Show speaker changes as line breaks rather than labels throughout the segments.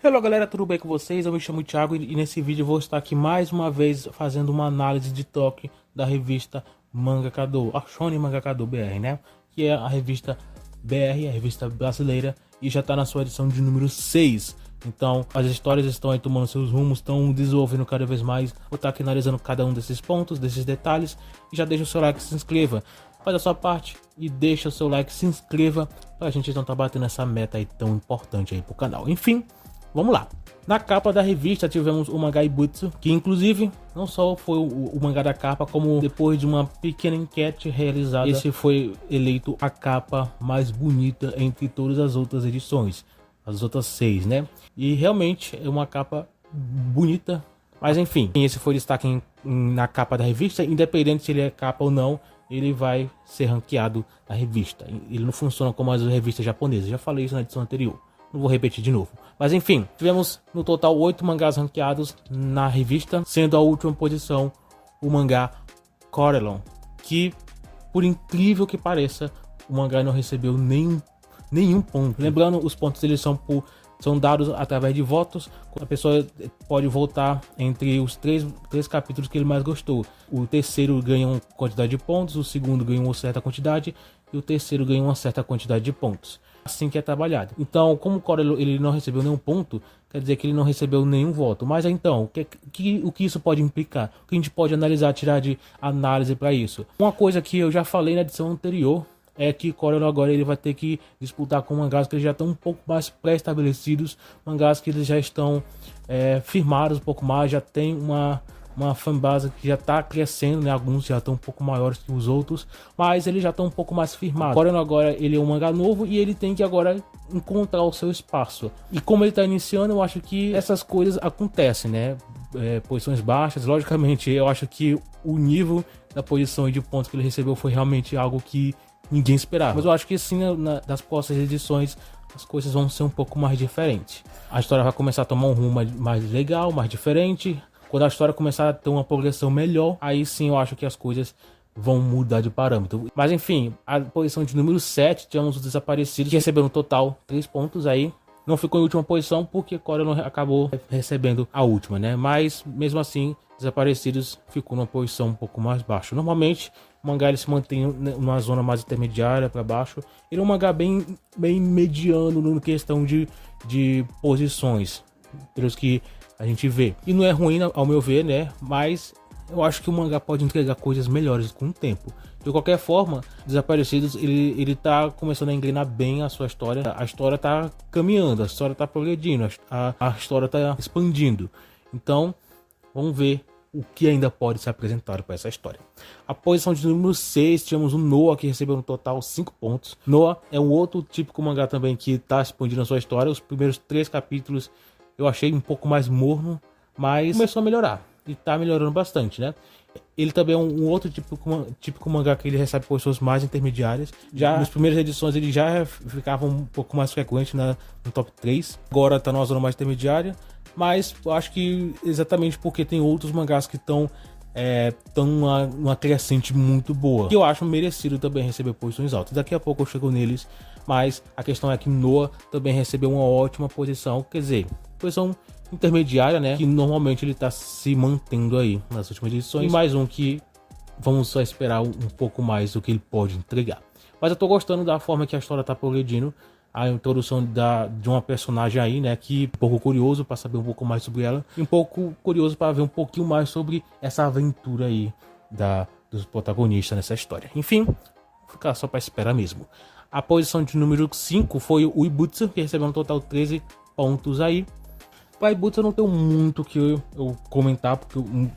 Hello galera, tudo bem com vocês? Eu me chamo Thiago e nesse vídeo eu vou estar aqui mais uma vez fazendo uma análise de toque da revista Mangaká-Do, a Shonen Mangaká-Do BR, né? Que é a revista BR, a revista brasileira, e já está na sua edição de número 6. Então as histórias estão aí tomando seus rumos, estão desenvolvendo cada vez mais. Vou estar aqui analisando cada um desses pontos, desses detalhes, e já deixa o seu like e se inscreva. Faz a sua parte e deixa o seu like, se inscreva, para a gente não estar batendo essa meta aí tão importante aí pro canal. Enfim, vamos lá. Na capa da revista tivemos o mangá Ibutsu, que inclusive não só foi o mangá da capa, como depois de uma pequena enquete realizada, esse foi eleito a capa mais bonita entre todas as outras edições, as outras 6, né? E realmente é uma capa bonita, mas enfim, esse foi o destaque na capa da revista, independente se ele é capa ou não, ele vai ser ranqueado na revista. Ele não funciona como as revistas japonesas, já falei isso na edição anterior. Não vou repetir de novo. Mas enfim, tivemos no total 8 mangás ranqueados na revista, sendo a última posição o mangá Corelon, que, por incrível que pareça, o mangá não recebeu nenhum ponto. Lembrando, os pontos eles são dados através de votos. A pessoa pode votar entre os três capítulos que ele mais gostou. O terceiro ganha uma quantidade de pontos, o segundo ganha uma certa quantidade e o terceiro ganha uma certa quantidade de pontos. Assim que é trabalhado. Então, como o Corelon ele não recebeu nenhum ponto, quer dizer que ele não recebeu nenhum voto. Mas então, o que isso pode implicar? O que a gente pode analisar, tirar de análise para isso? Uma coisa que eu já falei na edição anterior é que Corelon agora ele vai ter que disputar com mangás que já estão um pouco mais pré-estabelecidos, mangás que eles já estão firmados um pouco mais, já tem uma fanbase que já está crescendo, né? Alguns já estão um pouco maiores que os outros, mas eles já estão um pouco mais firmados. Corelon agora ele é um mangá novo e ele tem que agora encontrar o seu espaço. E como ele está iniciando, eu acho que essas coisas acontecem, né? Posições baixas, logicamente, eu acho que o nível da posição e de pontos que ele recebeu foi realmente algo que ninguém esperava. Mas eu acho que sim, nas próximas edições as coisas vão ser um pouco mais diferentes. A história vai começar a tomar um rumo mais legal, mais diferente. Quando a história começar a ter uma progressão melhor, aí sim eu acho que as coisas vão mudar de parâmetro. Mas enfim, a posição de número 7, tivemos os Desaparecidos, que receberam no total 3 pontos aí. Não ficou em última posição porque Corelon acabou recebendo a última, né? Mas mesmo assim, Desaparecidos ficou numa posição um pouco mais baixa. Normalmente, o mangá ele se mantém numa zona mais intermediária para baixo. Ele é um mangá bem mediano na questão de posições, pelos que a gente vê. E não é ruim, ao meu ver, né? Mas eu acho que o mangá pode entregar coisas melhores com o tempo. De qualquer forma, Desaparecidos, ele tá começando a engrenar bem a sua história. A história tá caminhando, a história tá progredindo, a história tá expandindo. Então, vamos ver o que ainda pode ser apresentado para essa história. A posição de número 6, tivemos o Noah, que recebeu no total 5 pontos. Noah é um outro típico mangá também que tá expandindo a sua história. Os primeiros 3 capítulos eu achei um pouco mais morno, mas começou a melhorar. E tá melhorando bastante, né? Ele também é um outro típico mangá que ele recebe posições mais intermediárias. Já nas primeiras edições ele já ficava um pouco mais frequente no top 3. Agora tá numa zona mais intermediária. Mas eu acho que exatamente porque tem outros mangás que estão numa crescente muito boa. E eu acho merecido também receber posições altas. Daqui a pouco eu chego neles. Mas a questão é que Noah também recebeu uma ótima posição. Quer dizer, posição intermediária, né? Que normalmente ele tá se mantendo aí nas últimas edições. E mais um que vamos só esperar um pouco mais do que ele pode entregar. Mas eu tô gostando da forma que a história tá progredindo. A introdução de uma personagem aí, né? Que um pouco curioso para saber um pouco mais sobre ela. E um pouco curioso para ver um pouquinho mais sobre essa aventura aí dos protagonistas nessa história. Enfim, vou ficar só para esperar mesmo. A posição de número 5 foi o Ibutsu, que recebeu um total 13 pontos aí. Para Ibutsu eu não tenho muito que eu comentar,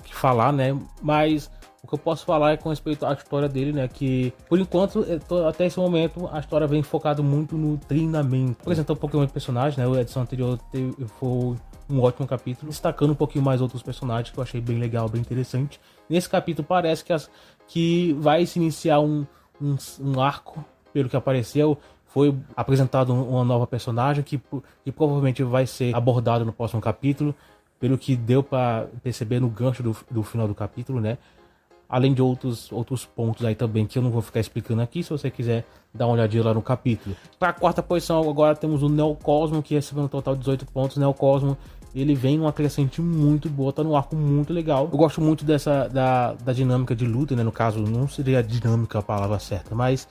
que falar, né? Mas o que eu posso falar é com respeito à história dele, né? Que, por enquanto, até esse momento, a história vem focada muito no treinamento. Apresentar um pouquinho de personagem, né? A edição anterior foi um ótimo capítulo, destacando um pouquinho mais outros personagens, que eu achei bem legal, bem interessante. Nesse capítulo parece que vai se iniciar um arco, pelo que apareceu. Foi apresentado uma nova personagem que provavelmente vai ser abordado no próximo capítulo, pelo que deu para perceber no gancho do final do capítulo, né? além de outros pontos aí também que eu não vou ficar explicando aqui, se você quiser dar uma olhadinha lá no capítulo. Para a quarta posição agora temos o Neocosmo, que recebeu um total de 18 pontos. Neocosmo, ele vem numa crescente muito boa, tá num arco muito legal. Eu gosto muito da dinâmica de luta, né? No caso, não seria a dinâmica a palavra certa, mas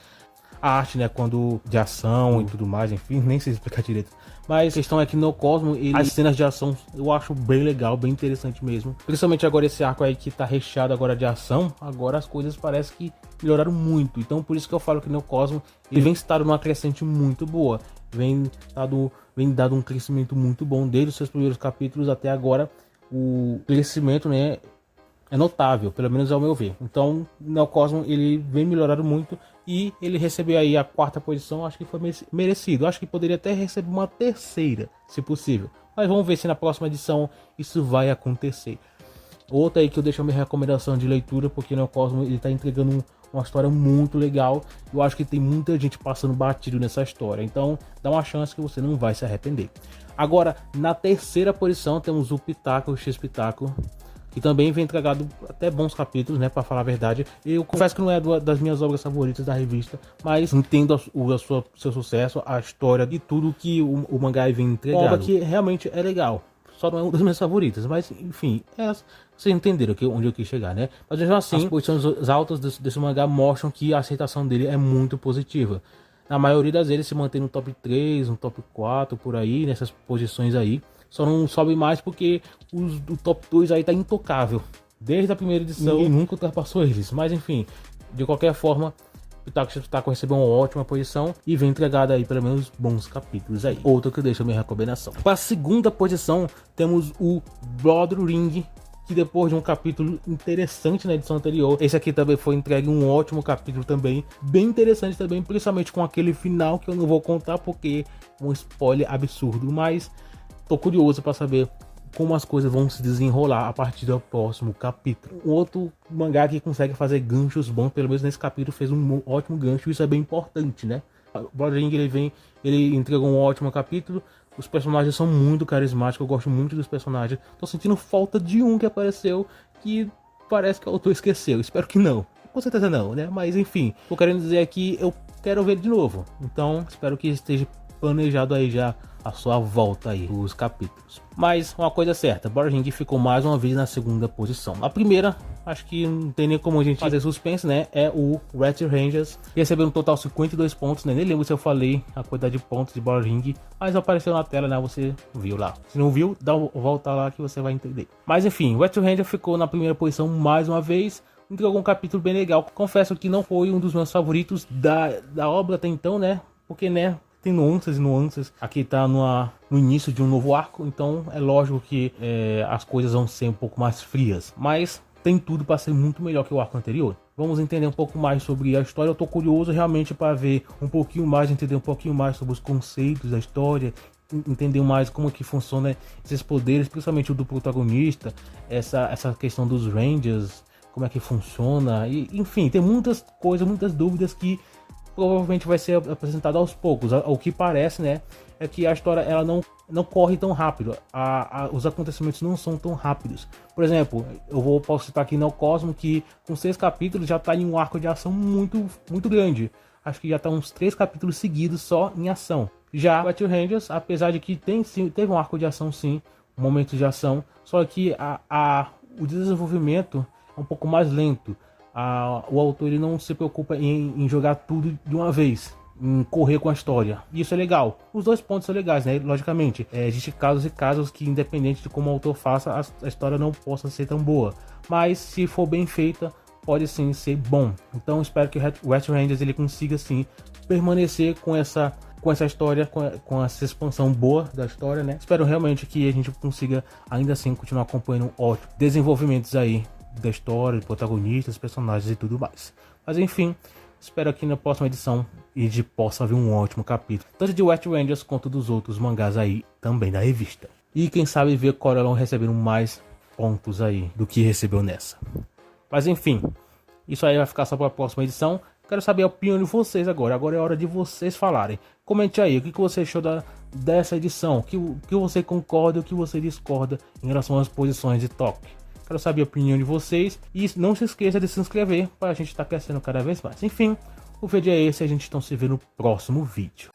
a arte, né? Quando de ação e tudo mais, enfim, nem sei explicar direito. Mas a questão é que no Cosmo, as cenas de ação eu acho bem legal, bem interessante mesmo. Principalmente agora esse arco aí que tá recheado agora de ação, agora as coisas parecem que melhoraram muito. Então por isso que eu falo que no Cosmo, ele vem estado numa crescente muito boa. Vem dado um crescimento muito bom desde os seus primeiros capítulos até agora. O crescimento, né, é notável, pelo menos ao meu ver. Então, o Neocosmo, ele vem melhorando muito e ele recebeu aí a quarta posição, acho que foi merecido. Acho que poderia até receber uma terceira, se possível. Mas vamos ver se na próxima edição isso vai acontecer. Outra aí que eu deixo a minha recomendação de leitura, porque o Neocosmo, ele tá entregando uma história muito legal. Eu acho que tem muita gente passando batido nessa história. Então, dá uma chance que você não vai se arrepender. Agora, na terceira posição, temos o Pitaco, o X-Pitaco, que também vem entregado até bons capítulos, né, para falar a verdade. Eu confesso que não é das minhas obras favoritas da revista, mas entendo seu sucesso, a história e tudo que o mangá vem entregando. Uma obra que realmente é legal, só não é uma das minhas favoritas, mas enfim, vocês entenderam onde eu quis chegar, né? Mas mesmo assim, as posições altas desse mangá mostram que a aceitação dele é muito positiva. Na maioria das vezes se mantém no top 3, no top 4, por aí, nessas posições aí. Só não sobe mais porque o top 2 aí tá intocável. Desde a primeira edição, ninguém nunca ultrapassou eles. Mas enfim, de qualquer forma, o Pitaco recebeu uma ótima posição e vem entregado aí pelo menos bons capítulos aí. Outro que deixa a minha recomendação. Para a segunda posição, temos o Blood Ring, que depois de um capítulo interessante na edição anterior, esse aqui também foi entregue um ótimo capítulo também, bem interessante também, principalmente com aquele final que eu não vou contar porque é um spoiler absurdo, mas tô curioso para saber como as coisas vão se desenrolar a partir do próximo capítulo. Um outro mangá que consegue fazer ganchos bons, pelo menos nesse capítulo fez um ótimo gancho, isso é bem importante, né? O Blood Ring, ele entregou um ótimo capítulo. Os personagens são muito carismáticos, eu gosto muito dos personagens. Tô sentindo falta de um que apareceu que parece que o autor esqueceu. Espero que não. Com certeza não, né? Mas enfim, tô querendo dizer aqui, eu quero ver de novo. Então, espero que esteja planejado aí já a sua volta aí, os capítulos. Mas uma coisa é certa, Blood Ring ficou mais uma vez na segunda posição. A primeira, acho que não tem nem como a gente fazer suspense, né? É o Red Rangers, que recebeu no total 52 pontos, né? Nem lembro se eu falei a quantidade de pontos de Blood Ring, mas apareceu na tela, né? Você viu lá. Se não viu, dá uma volta lá que você vai entender. Mas enfim, o Red Ranger ficou na primeira posição mais uma vez. Entregou um capítulo bem legal. Confesso que não foi um dos meus favoritos da obra até então, né? Porque, né, tem nuances e nuances. Aqui tá no início de um novo arco, então é lógico que as coisas vão ser um pouco mais frias. Mas tem tudo para ser muito melhor que o arco anterior. Vamos entender um pouco mais sobre a história. Eu tô curioso realmente para ver um pouquinho mais, entender um pouquinho mais sobre os conceitos da história, entender mais como que funciona esses poderes, principalmente o do protagonista, essa questão dos Rangers, como é que funciona, e enfim, tem muitas coisas, muitas dúvidas que provavelmente vai ser apresentado aos poucos. O que parece, né, é que a história ela não corre tão rápido, os acontecimentos não são tão rápidos. Por exemplo, posso citar aqui no Cosmo, que com 6 capítulos já está em um arco de ação muito, muito grande. Acho que já está uns 3 capítulos seguidos só em ação. Já White Rangers, apesar de que teve um arco de ação sim, um momento de ação, só que o desenvolvimento é um pouco mais lento. O autor ele não se preocupa em jogar tudo de uma vez, em correr com a história. Isso é legal. Os dois pontos são legais, né? Logicamente, existem casos e casos que, independente de como o autor faça, a história não possa ser tão boa. Mas se for bem feita, pode sim ser bom. Então espero que o Red Rangers ele consiga sim permanecer com essa história, com essa expansão boa da história, né? Espero realmente que a gente consiga ainda assim continuar acompanhando ótimos desenvolvimentos aí da história, protagonistas, personagens e tudo mais. Mas enfim, espero que na próxima edição a gente possa ver um ótimo capítulo, tanto de White Rangers quanto dos outros mangás aí também da revista. E quem sabe ver Corelon recebendo mais pontos aí do que recebeu nessa. Mas enfim, isso aí vai ficar só para a próxima edição. Quero saber a opinião de vocês agora. Agora é hora de vocês falarem. Comente aí o que você achou dessa edição, o que você concorda e o que você discorda em relação às posições de toque. Quero saber a opinião de vocês. E não se esqueça de se inscrever para a gente estar crescendo cada vez mais. Enfim, o vídeo é esse. A gente então se vê no próximo vídeo.